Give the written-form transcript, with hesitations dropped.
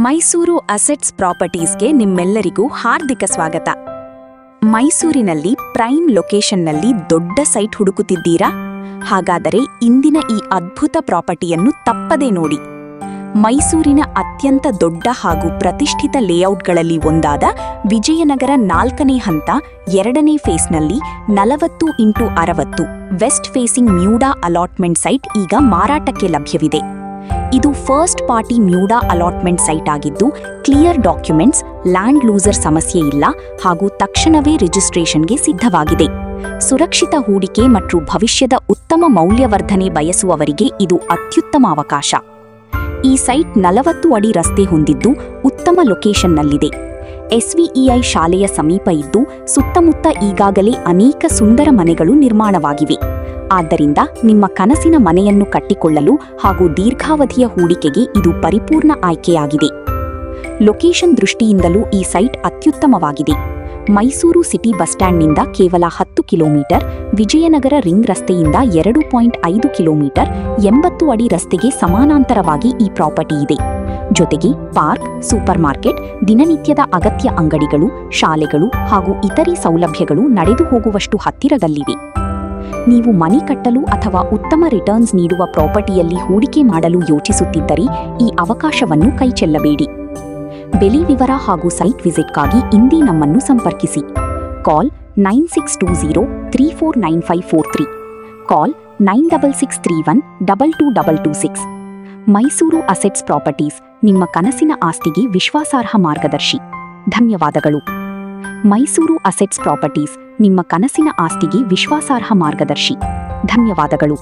Mysuru assets ಪ್ರಾಪರ್ಟೀಸ್ಗೆ ನಿಮ್ಮೆಲ್ಲರಿಗೂ ಹಾರ್ದಿಕ ಸ್ವಾಗತ. ಮೈಸೂರಿನಲ್ಲಿ ಪ್ರೈಮ್ ಲೊಕೇಶನ್ನಲ್ಲಿ ದೊಡ್ಡ ಸೈಟ್ ಹುಡುಕುತ್ತಿದ್ದೀರಾ? ಹಾಗಾದರೆ ಇಂದಿನ ಈ ಅದ್ಭುತ ಪ್ರಾಪರ್ಟಿಯನ್ನು ತಪ್ಪದೇ ನೋಡಿ. ಮೈಸೂರಿನ ಅತ್ಯಂತ ದೊಡ್ಡ ಹಾಗೂ ಪ್ರತಿಷ್ಠಿತ ಲೇಔಟ್ಗಳಲ್ಲಿ ಒಂದಾದ ವಿಜಯನಗರ 4ನೇ ಹಂತ 2ನೇ ಫೇಸ್ನಲ್ಲಿ 40x60 west facing MUDA allotment site ಈಗ ಮಾರಾಟಕ್ಕೆ ಲಭ್ಯವಿದೆ. ಇದು first party MUDA allotment site ಆಗಿದ್ದು, ಕ್ಲಿಯರ್ ಡಾಕ್ಯುಮೆಂಟ್ಸ್, ಲ್ಯಾಂಡ್ ಲೂಸರ್ ಸಮಸ್ಯೆ ಇಲ್ಲ ಹಾಗೂ ತಕ್ಷಣವೇ ರಿಜಿಸ್ಟ್ರೇಷನ್ಗೆ ಸಿದ್ಧವಾಗಿದೆ. ಸುರಕ್ಷಿತ ಹೂಡಿಕೆ ಮತ್ತು ಭವಿಷ್ಯದ ಉತ್ತಮ ಮೌಲ್ಯವರ್ಧನೆ ಬಯಸುವವರಿಗೆ ಇದು ಅತ್ಯುತ್ತಮ ಅವಕಾಶ. ಈ ಸೈಟ್ 40 ಅಡಿ ರಸ್ತೆ ಹೊಂದಿದ್ದು ಉತ್ತಮ ಲೊಕೇಶನ್ನಲ್ಲಿದೆ. SVEI ಶಾಲೆಯ ಸಮೀಪ ಇದ್ದು ಸುತ್ತಮುತ್ತ ಈಗಾಗಲೇ ಅನೇಕ ಸುಂದರ ಮನೆಗಳು ನಿರ್ಮಾಣವಾಗಿವೆ. ಆದ್ದರಿಂದ ನಿಮ್ಮ ಕನಸಿನ ಮನೆಯನ್ನು ಕಟ್ಟಿಕೊಳ್ಳಲು ಹಾಗೂ ದೀರ್ಘಾವಧಿಯ ಹೂಡಿಕೆಗೆ ಇದು ಪರಿಪೂರ್ಣ ಆಯ್ಕೆಯಾಗಿದೆ. ಲೊಕೇಶನ್ ದೃಷ್ಟಿಯಿಂದಲೂ ಈ ಸೈಟ್ ಅತ್ಯುತ್ತಮವಾಗಿದೆ. ಮೈಸೂರು ಸಿಟಿ ಬಸ್ ಸ್ಟ್ಯಾಂಡ್ನಿಂದ ಕೇವಲ 10 ಕಿಲೋಮೀಟರ್, ವಿಜಯನಗರ ರಿಂಗ್ ರಸ್ತೆಯಿಂದ 2.5 ಕಿಲೋಮೀಟರ್, 80 ಅಡಿ ರಸ್ತೆಗೆ ಸಮಾನಾಂತರವಾಗಿ ಈ ಪ್ರಾಪರ್ಟಿ ಇದೆ. ಜೊತೆಗೆ ಪಾರ್ಕ್, ಸೂಪರ್ ಮಾರ್ಕೆಟ್, ದಿನನಿತ್ಯದ ಅಗತ್ಯ ಅಂಗಡಿಗಳು, ಶಾಲೆಗಳು ಹಾಗೂ ಇತರೆ ಸೌಲಭ್ಯಗಳು ನಡೆದು ಹೋಗುವಷ್ಟು ಹತ್ತಿರದಲ್ಲಿವೆ. ನೀವು ಮನೆ ಕಟ್ಟಲು ಅಥವಾ ಉತ್ತಮ ರಿಟರ್ನ್ಸ್ ನೀಡುವ ಪ್ರಾಪರ್ಟಿಯಲ್ಲಿ ಹೂಡಿಕೆ ಮಾಡಲು ಯೋಚಿಸುತ್ತಿದ್ದರೆ ಈ ಅವಕಾಶವನ್ನು ಕೈಚೆಲ್ಲಬೇಡಿ. ಬೆಲೆ ವಿವರ ಹಾಗೂ ಸೈಟ್ ವಿಸಿಟ್ಗಾಗಿ ಇಂದೇ ನಮ್ಮನ್ನು ಸಂಪರ್ಕಿಸಿ. ಕಾಲ್ 9620349543, ಕಾಲ್ 9661222226. ಮೈಸೂರು ಅಸೆಟ್ಸ್ ಪ್ರಾಪರ್ಟೀಸ್, ನಿಮ್ಮ ಕನಸಿನ ಆಸ್ತಿಗೆ ವಿಶ್ವಾಸಾರ್ಹ ಮಾರ್ಗದರ್ಶಿ. ಧನ್ಯವಾದಗಳು. ಮೈಸೂರು ಅಸೆಟ್ಸ್ ಪ್ರಾಪರ್ಟೀಸ್, ನಿಮ್ಮ ಕನಸಿನ ಆಸ್ತಿಗೆ ವಿಶ್ವಾಸಾರ್ಹ ಮಾರ್ಗದರ್ಶಿ. ಧನ್ಯವಾದಗಳು.